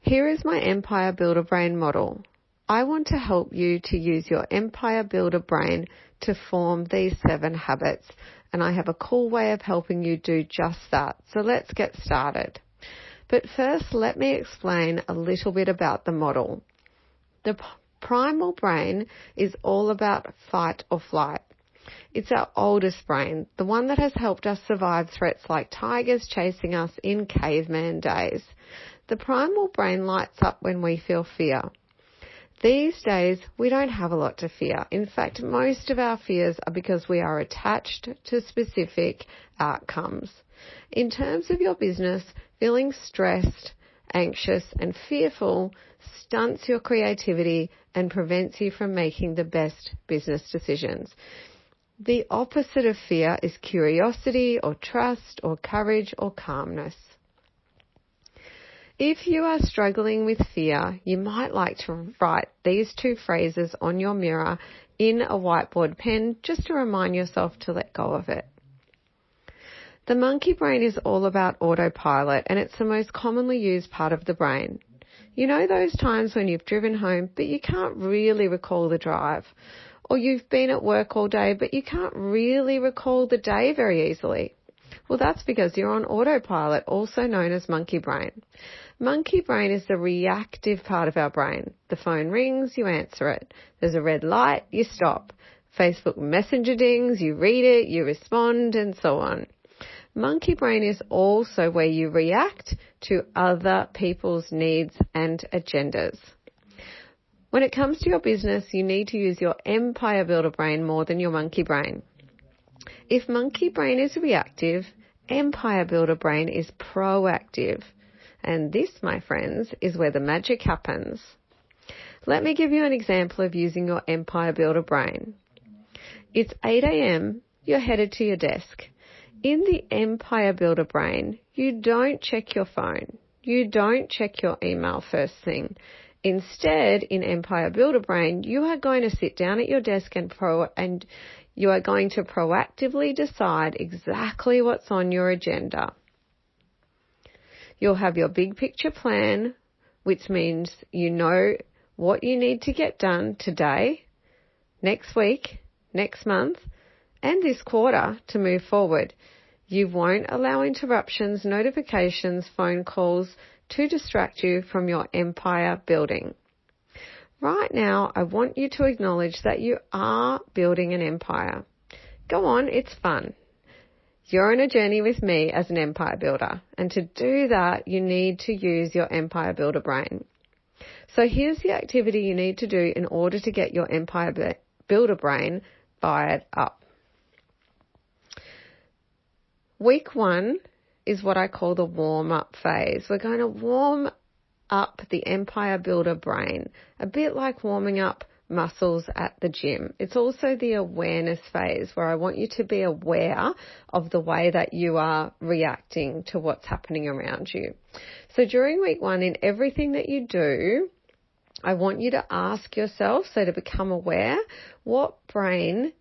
Here is my Empire Builder Brain model. I want to help you to use your Empire Builder Brain to form these 7 habits, and I have a cool way of helping you do just that. So let's get started. But first, let me explain a little bit about the model. The primal brain is all about fight or flight. It's our oldest brain, the one that has helped us survive threats like tigers chasing us in caveman days. The primal brain lights up when we feel fear. These days, we don't have a lot to fear. In fact, most of our fears are because we are attached to specific outcomes. In terms of your business, feeling stressed, anxious, and fearful stunts your creativity and prevents you from making the best business decisions. The opposite of fear is curiosity or trust or courage or calmness. If you are struggling with fear, you might like to write these 2 phrases on your mirror in a whiteboard pen just to remind yourself to let go of it. The monkey brain is all about autopilot, and it's the most commonly used part of the brain. You know those times when you've driven home but you can't really recall the drive, or you've been at work all day but you can't really recall the day very easily? Well, that's because you're on autopilot, also known as monkey brain. Monkey brain is the reactive part of our brain. The phone rings, you answer it. There's a red light, you stop. Facebook Messenger dings, you read it, you respond, and so on. Monkey brain is also where you react to other people's needs and agendas. When it comes to your business, you need to use your Empire Builder brain more than your monkey brain. If monkey brain is reactive, Empire Builder brain is proactive. And this, my friends, is where the magic happens. Let me give you an example of using your Empire Builder brain. It's 8 a.m., you're headed to your desk. In the Empire Builder brain, you don't check your phone. You don't check your email first thing. Instead, in Empire Builder brain, you are going to sit down at your desk and you are going to proactively decide exactly what's on your agenda. You'll have your big picture plan, which means you know what you need to get done today, next week, next month, and this quarter to move forward. You won't allow interruptions, notifications, phone calls to distract you from your empire building. Right now, I want you to acknowledge that you are building an empire. Go on, it's fun. You're on a journey with me as an empire builder, and to do that, you need to use your Empire Builder brain. So here's the activity you need to do in order to get your Empire Builder brain fired up. Week 1 is what I call the warm-up phase. We're going to warm up the Empire Builder brain, a bit like warming up muscles at the gym. It's also the awareness phase where I want you to be aware of the way that you are reacting to what's happening around you. So during week 1, in everything that you do, I want you to ask yourself, so to become aware, what brain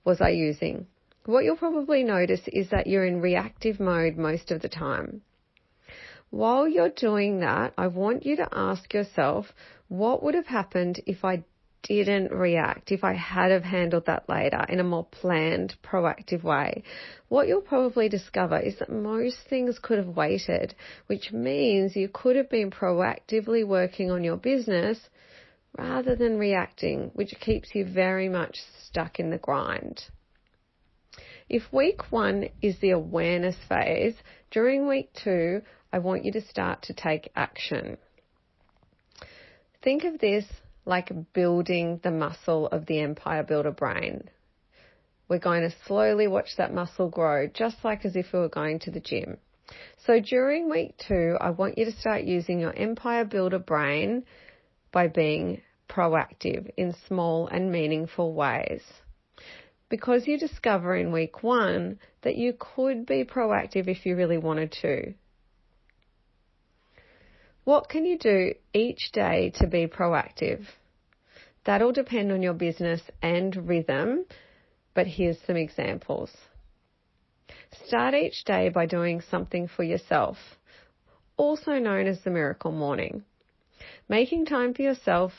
was I using? What you'll probably notice is that you're in reactive mode most of the time. While you're doing that, I want you to ask yourself, what would have happened if I didn't react, if I had have handled that later in a more planned, proactive way? What you'll probably discover is that most things could have waited, which means you could have been proactively working on your business rather than reacting, which keeps you very much stuck in the grind. If week 1 is the awareness phase, during week 2, I want you to start to take action. Think of this like building the muscle of the Empire Builder brain. We're going to slowly watch that muscle grow, just like as if we were going to the gym. So during week 2, I want you to start using your Empire Builder brain by being proactive in small and meaningful ways. Because you discover in week 1 that you could be proactive if you really wanted to. What can you do each day to be proactive? That'll depend on your business and rhythm, but here's some examples. Start each day by doing something for yourself, also known as the miracle morning. Making time for yourself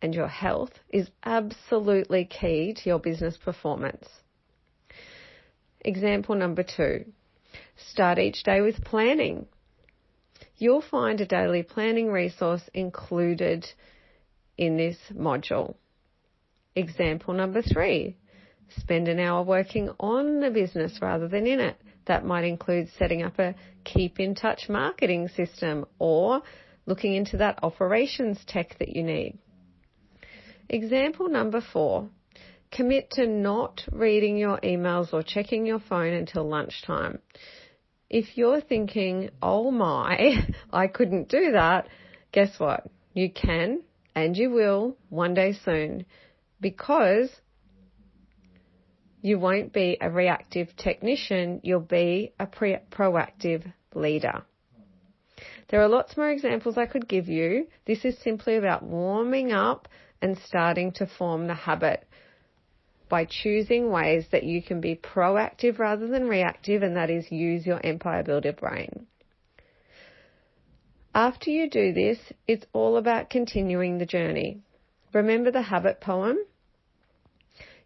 and your health is absolutely key to your business performance. Example number 2, start each day with planning. You'll find a daily planning resource included in this module. Example number 3, spend an hour working on the business rather than in it. That might include setting up a keep in touch marketing system or looking into that operations tech that you need. Example number 4, commit to not reading your emails or checking your phone until lunchtime. If you're thinking, oh my, I couldn't do that, guess what? You can and you will one day soon, because you won't be a reactive technician, you'll be a proactive leader. There are lots more examples I could give you. This is simply about warming up and starting to form the habit by choosing ways that you can be proactive rather than reactive, and that is use your empire builder brain. After you do this, it's all about continuing the journey. Remember the habit poem?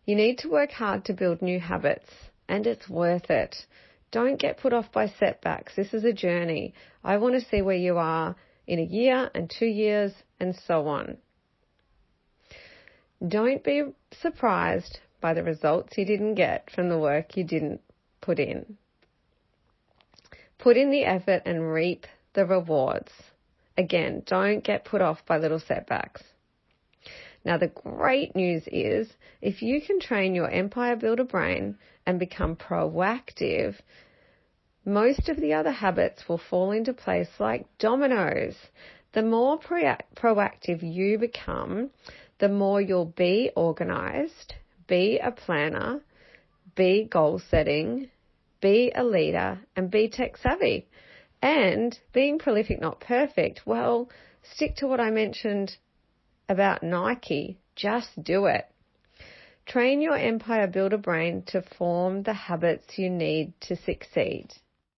You need to work hard to build new habits, and it's worth it. Don't get put off by setbacks. This is a journey. I want to see where you are in a year and 2 years and so on. Don't be surprised by the results you didn't get from the work you didn't put in. Put in the effort and reap the rewards. Again, don't get put off by little setbacks. Now, the great news is if you can train your empire builder brain and become proactive, most of the other habits will fall into place like dominoes. The more proactive you become, the more you'll be organized, be a planner, be goal setting, be a leader, and be tech savvy. And being prolific, not perfect, well, stick to what I mentioned about Nike. Just do it. Train your empire builder brain to form the habits you need to succeed.